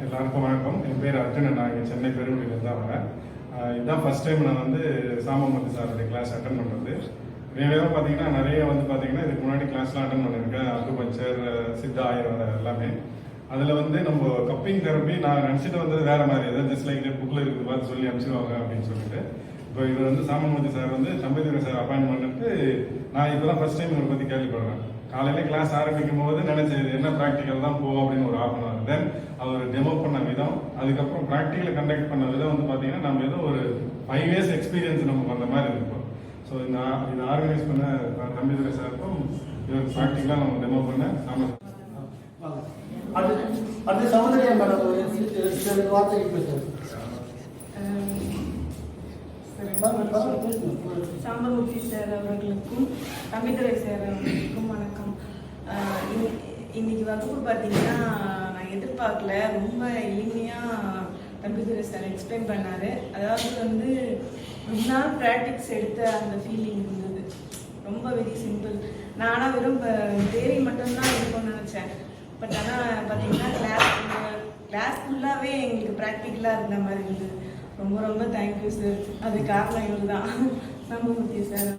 எல்லாருக்கும் வணக்கம். என் பேர் அர்ஜுனன். நான் இங்கே சென்னை பெருங்குடியிலேருந்து தான் வரேன். இதுதான் ஃபர்ஸ்ட் டைம் நான் வந்து சாமமூர்த்தி சாருடைய கிளாஸ் அட்டன் பண்ணுறது. நேரம் பார்த்தீங்கன்னா நிறைய வந்து பார்த்தீங்கன்னா இதுக்கு முன்னாடி கிளாஸ்லாம் அட்டன் பண்ணியிருக்கேன். அக்குபஞ்சர், சித்த ஆயுர்வேதம் எல்லாமே. அதில் வந்து நம்ம கப்பிங் தெரப்பி நான் நினச்சிட்டு வந்தது வேறு மாதிரி, ஏதாவது ஜஸ்ட் லைக் புக்கில் இருக்குது பார்த்து சொல்லி அனுப்பிச்சிடுவாங்க அப்படின்னு சொல்லிட்டு. இப்போ இவர் வந்து சாமமூர்த்தி சார் வந்து தம்பிதுரை சார் அப்பாயின்ட் பண்ணிட்டு நான் இப்போ தான் ஃபர்ஸ்ட் டைம் இவரை பற்றி கேள்விப்படுறேன். காலையில் கிளாஸ் ஆரம்பிக்கும் போது நினைச்சது என்ன ப்ராக்டிக்கல் தான் போவோம் அப்படின்னு ஒரு ஹாஃப் அன் அவர். தென் அவர் டெமோ பண்ண விதம், அதுக்கப்புறம் ப்ராக்டிக்கலை கண்டக்ட் பண்ண விதம் வந்து பார்த்தீங்கன்னா நம்ம ஏதோ ஒரு 5 years எக்ஸ்பீரியன்ஸ் நமக்கு அந்த மாதிரி இருக்கும். ஸோ இதை ஆர்கனைஸ் பண்ண தம்பிதுரை சாருக்கும் இவர் ப்ராக்டிக்கலாக நம்ம டெமோ பண்ண நம்ம அது சௌந்தர்யா மேடம் வார்த்தைக்கு பேசுகிறேன். சாம்பமூர்த்தி சார் அவர்களுக்கும் தம்பிதுரை சார் அவர்களுக்கும் வணக்கம். இன்னைக்கு வகுப்பு பார்த்தீங்கன்னா நான் எதிர்பார்க்கல, ரொம்ப எளிமையாக தம்பிதுரை சார் எக்ஸ்பிளைன் பண்ணார். அதாவது வந்து முன்னாள் ப்ராக்டிக்ஸ் எடுத்த அந்த ஃபீலிங் இருந்தது. ரொம்ப வெரி சிம்பிள். நானாக வெறும் தேரி மட்டும்தான் இருக்கும்னு நினச்சேன். பட் ஆனால் பார்த்தீங்கன்னா கிளாஸ் ஃபுல்லாகவே எங்களுக்கு ப்ராக்டிக்கலாக இருந்த மாதிரி இருந்தது. ரொம்ப ரொம்ப தேங்க்யூ சார். அது காரணம் இவர் தான், சாம்பமூர்த்தி சார்.